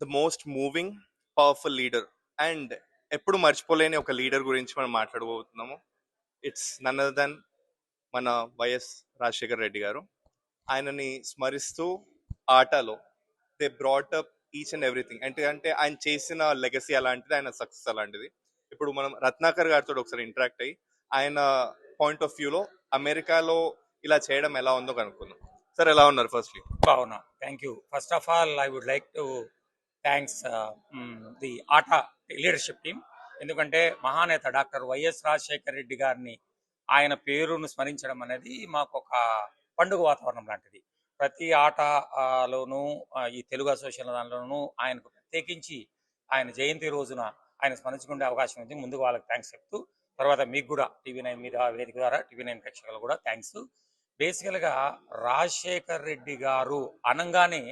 The most moving powerful leader and ఎప్పుడు మర్చిపోలేని ఒక లీడర్ గురించి మనం మాట్లాడబోతున్నాము. ఇట్స్ నన్ అదర్ దెన్ మన వైఎస్ రాజశేఖర్ రెడ్డి గారు. ఆయనని స్మరిస్తూ ఆటలో they brought up each and everything. అంటే అంటే ఆయన చేసిన లెగసీ అలాంటిది, ఆయన సక్సెస్ అలాంటిది. ఇప్పుడు మనం రత్నాకర్ గారితో ఒకసారి ఇంటరాక్ట్ అయ్యి ఆయన పాయింట్ ఆఫ్ వ్యూలో అమెరికాలో ఇలా చేయడం ఎలా ఉందో కనుక్కుందాం. సార్ ఎలా ఉన్నారు? ఫస్ట్లీ బాగున్నా, thank you. First of all I would like to thanks the ATA leadership team. ఎందుకంటే మహానేత డాక్టర్ వైఎస్ రాజశేఖర్ రెడ్డి గారిని, ఆయన పేరును స్మరించడం అనేది మాకు ఒక పండుగ వాతావరణం లాంటిది. ప్రతి ఆటలోనూ ఈ తెలుగు అసోసియేషన్ దానిలోనూ ఆయనకు ప్రత్యేకించి ఆయన జయంతి రోజున ఆయన స్మరించుకునే అవకాశం ఉంది. ముందుగా వాళ్ళకి థ్యాంక్స్ చెప్తూ, తర్వాత మీకు కూడా TV9 మీద వేదిక ద్వారా TV9 ప్రేక్షకులు కూడా థ్యాంక్స్. బేసికల్గా రాజశేఖర్ రెడ్డి గారు అనంగానే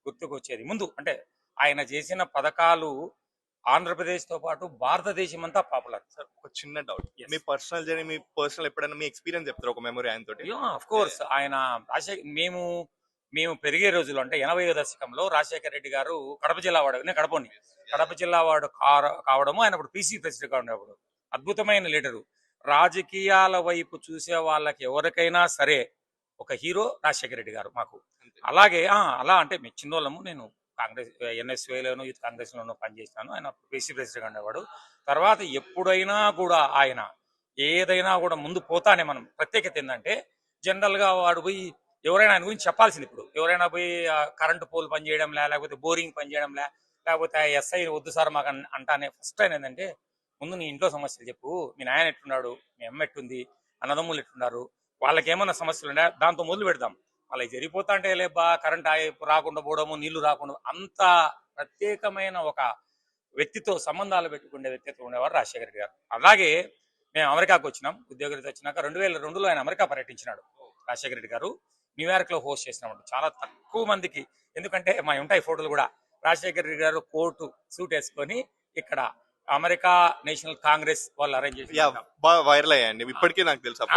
గుర్తుకొచ్చేది ముందు అంటే ఆయన చేసిన పథకాలు ఆంధ్రప్రదేశ్తో పాటు భారతదేశం అంతా పాపులర్. సార్ ఒక చిన్న డౌట్, మీ పర్సనల్ జర్నీ, మీ పర్సనల్ ఎప్పుడైనా మీ ఎక్స్పీరియన్స్ చెప్తారు ఒక మెమరీ ఆయన తోటి? ఆఫ్ కోర్స్ ఆయన మేము పెరిగే రోజుల్లో అంటే 80వ దశకంలో రాజశేఖర్ రెడ్డి గారు కడప జిల్లా వాడు, నేను కడపని, కడప జిల్లా వాడు కావడము, ఆయన అప్పుడు PC ప్రెసిడెంట్ గా ఉండేవాడు. అద్భుతమైన లీడరు. రాజకీయాల వైపు చూసే వాళ్ళకి ఎవరికైనా సరే ఒక హీరో రాజశేఖర రెడ్డి గారు మాకు. అలాగే అలా అంటే మీ చిన్నోళ్ళము, నేను కాంగ్రెస్ NSYలోను యూత్ కాంగ్రెస్ లోనూ పనిచేసినాను. ఆయన PC ప్రెసిడెంట్ ఉండేవాడు. తర్వాత ఎప్పుడైనా కూడా ఆయన ఏదైనా కూడా ముందు పోతానే మనం ప్రత్యేకత ఏంటంటే, జనరల్ గా వాడు పోయి ఎవరైనా ఆయన గురించి చెప్పాల్సింది, ఇప్పుడు ఎవరైనా పోయి కరెంటు పోల్ పనిచేయడంలే, లేకపోతే బోరింగ్ పనిచేయడంలే, లేకపోతే SI వద్దు సార్ మాకు అంటానే ఫస్ట్ ఆయన ఏంటంటే, ముందు నీ ఇంట్లో సమస్యలు చెప్పు, మీ నాయన ఎట్టున్నాడు, మీ అమ్మ ఎట్టుంది, అన్నదమ్ములు ఎట్టున్నారు, వాళ్ళకి ఏమన్నా సమస్యలు ఉన్నాయా, దాంతో మొదలు పెడదాం. వాళ్ళకి జరిగిపోతా అంటే లేబా కరెంట్ రాకుండా పోవడము, నీళ్లు రాకుండా, అంత ప్రత్యేకమైన ఒక వ్యక్తితో సంబంధాలు పెట్టుకునే వ్యక్తిత్వం ఉండేవారు రాజశేఖర రెడ్డి గారు. అలాగే మేము అమెరికాకు వచ్చినాం, ఉద్యోగరీత్యా వచ్చినాక 2002లో ఆయన అమెరికా పర్యటించినాడు రాజశేఖర రెడ్డి గారు. న్యూయార్క్ లో హోస్ట్ చేసినాడు చాలా తక్కువ మందికి, ఎందుకంటే మా ఉంటాయి ఫోటోలు కూడా. రాజశేఖర రెడ్డి గారు కోటు సూట్ వేసుకొని ఇక్కడ అమెరికా నేషనల్ కాంగ్రెస్ వాళ్ళు అరేంజ్ చేసి వైరల్ అయ్యాయండి, ఇప్పటికీ నాకు తెలుసు.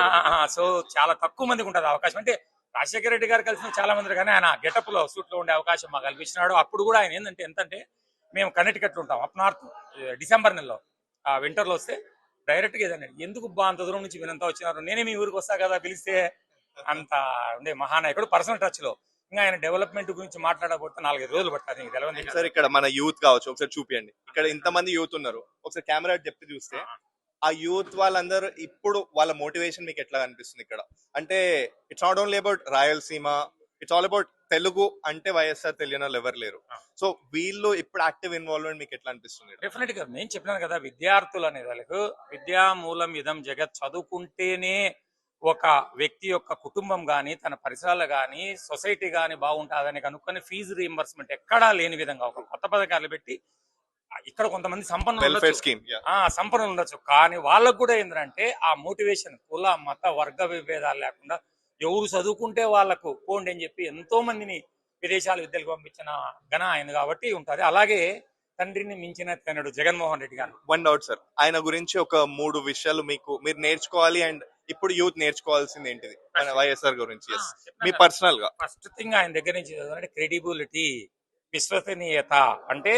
సో చాలా తక్కువ మందికి ఉంటుంది అవకాశం. అంటే రాజశేఖర రెడ్డి గారు కలిసిన చాలా మంది, కానీ ఆయన గెటప్ లో సూట్ లో ఉండే అవకాశం మాకు కల్పించినాడు. అప్పుడు కూడా ఆయన ఏంటంటే ఎంతంటే, మేము కనెక్టికట్ ఉంటాం అప్ నార్త్, డిసెంబర్ నెలలో వింటర్ లో వస్తే డైరెక్ట్ గా ఏదన్నా ఎందుకు అంత దూరం నుంచి వినంతా వచ్చినారు, నేనే మీ ఊరికి వస్తా కదా పిలిస్తే, అంత ఉండే మహానాయకుడు. పర్సనల్ టచ్ లో ఇంకా ఆయన డెవలప్మెంట్ గురించి మాట్లాడకపోతే 4-5 రోజులు పడుతుంది. తెలియదు సార్ ఇక్కడ మన యూత్ కావచ్చు, ఒకసారి చూపియండి. ఇక్కడ ఇంతమంది యూత్ ఉన్నారు, ఒకసారి కెమెరా చెప్పి చూస్తే ఆ యూత్ వాళ్ళందరూ ఇప్పుడు వాళ్ళ మోటివేషన్ మీకు ఎట్లా అనిపిస్తుంది ఇక్కడ? అంటే it's not only about Rayalaseema, it's all about Telugu అంటే వైఎస్ఆర్ తెలియని వాళ్ళు ఎవరు లేరు. సో వీళ్ళు ఇప్పుడు యాక్టివ్ ఇన్వాల్వ్మెంట్ మీకు ఎట్లా అనిపిస్తుంది? డెఫినెట్ గా నేను చెప్పినాను కదా, విద్యార్థులు అనే వాళ్ళకు విద్యా మూలం ఇదం జగత్, చదువుకుంటేనే ఒక వ్యక్తి యొక్క కుటుంబం కానీ, తన పరిసరాలు కానీ, సొసైటీ కానీ బాగుంటుందని కనుక్కొని ఫీజు రీఎంబర్స్మెంట్ ఎక్కడా లేని విధంగా ఒక కొత్త పథకాలు పెట్టి, ఇక్కడ కొంతమంది సంపన్నులు ఉండొచ్చు, కానీ వాళ్ళకు కూడా ఏంటంటే ఆ మోటివేషన్, కుల మత వర్గ విభేదాలు లేకుండా ఎవరు చదువుకుంటే వాళ్ళకు పోండి అని చెప్పి ఎంతో మందిని విదేశాల విద్యలకు పంపించిన ఘన అయింది కాబట్టి ఉంటుంది. అలాగే తండ్రిని మించిన తనడు జగన్మోహన్ రెడ్డి గారు. వన్ డౌట్ సార్, ఆయన గురించి ఒక 3 విషయాలు మీరు నేర్చుకోవాలి అండ్ ఇప్పుడు యూత్ నేర్చుకోవాల్సింది ఏంటిది వైఎస్ఆర్ గురించి మీ పర్సనల్ గా? ఫస్ట్ థింగ్ ఆయన దగ్గర నుంచి క్రెడిబిలిటీ, విశ్వసనీయత. అంటే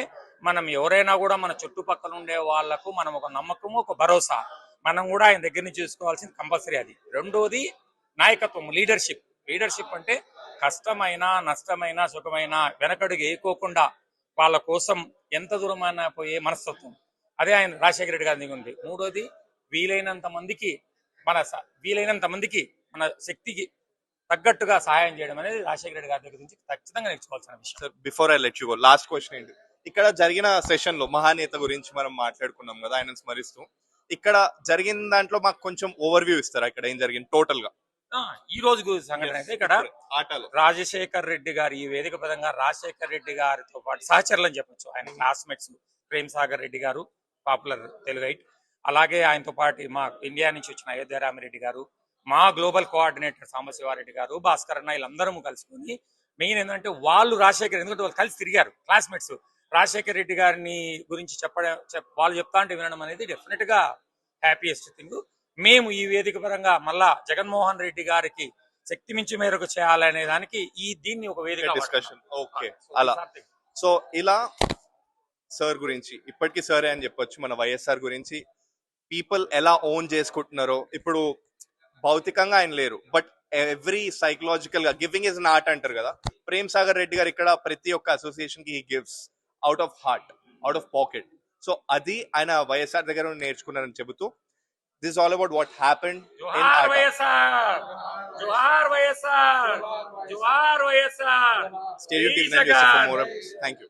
మనం ఎవరైనా కూడా మన చుట్టుపక్కల ఉండే వాళ్లకు మనం ఒక నమ్మకము, ఒక భరోసా, మనం కూడా ఆయన దగ్గర నుంచి చూసుకోవాల్సింది కంపల్సరీ అది. రెండోది నాయకత్వం, లీడర్షిప్ అంటే కష్టమైన నష్టమైన సుఖమైన వెనకడుగు వేయకోకుండా వాళ్ళ కోసం ఎంత దూరమైనా పోయే మనస్తత్వం, అదే ఆయన రాజశేఖర రెడ్డి గారి దగ్గర ఉంది. మూడోది వీలైనంత మందికి మన శక్తికి తగ్గట్టుగా సహాయం చేయడం అనేది రాజశేఖర రెడ్డి గారి దగ్గర నుంచి ఖచ్చితంగా నేర్చుకోవాల్సిన విషయం. Before I let you go, last question ఏంటి, ఇక్కడ జరిగిన సెషన్ లో మహానేత గురించి మనం మాట్లాడుకున్నాం కదా, ఆయన స్మరిస్తూ ఇక్కడ జరిగిన దాంట్లో మాకు కొంచెం ఓవర్వ్యూ ఇస్తారా? ఇక్కడ ఏం జరిగింది టోటల్ గా ఈ రోజు సంఘటన అయితే, ఇక్కడ రాజశేఖర్ రెడ్డి గారు ఈ వేదిక పదంగా రాజశేఖర్ రెడ్డి గారితో పాటు సహచరులు అని చెప్పొచ్చు, ఆయన క్లాస్మేట్స్ ప్రేమ్ సాగర్ రెడ్డి గారు, పాపులర్ తెలుగైట్, అలాగే ఆయనతో పాటు మా ఇండియా నుంచి వచ్చిన అయోధ్య రామిరెడ్డి గారు, మా గ్లోబల్ కోఆర్డినేటర్ సాంబశివారెడ్డి గారు, భాస్కర్ అన్న, వీళ్ళందరూ కలుసుకొని మెయిన్ ఏంటంటే వాళ్ళు ఎందుకంటే వాళ్ళు కలిసి తిరిగారు క్లాస్మేట్స్, రాజశేఖర్ రెడ్డి గారిని గురించి వాళ్ళు చెప్తా అంటే వినడం అనేది డెఫినెట్ గా హ్యాపీయెస్ట్ థింగ్. మేము ఈ వేదిక పరంగా మళ్ళా జగన్మోహన్ రెడ్డి గారికి శక్తి మించి మేరకు చేయాలనే దానికి దీన్ని ఒక వేదిక డిస్కషన్. ఓకే, అలా. సో ఇలా సార్ గురించి, ఇప్పటికీ సరే అని చెప్పొచ్చు, మన వైఎస్ఆర్ గురించి పీపుల్ ఎలా ఓన్ చేసుకుంటున్నారో. ఇప్పుడు భౌతికంగా ఆయన లేరు, బట్ ఎవ్రీ సైకలాజికల్ గా గివింగ్ ఇస్ అన్ ఆర్ట్ అంటారు కదా. ప్రేమ్ సాగర్ రెడ్డి గారు ఇక్కడ ప్రతి ఒక్క అసోసియేషన్ కి he gives out of heart, out of pocket. So అది ఆయన వైఎస్ఆర్ దగ్గర నుండి నేర్చుకున్నారని చెబుతూ, this all about what happened in జోహార్ ఆర్ట్. వైఎస్ఆర్, జోహార్ వైఎస్ఆర్, జోహార్ YSR. Stay tuned to Ignition for more updates. Thank you.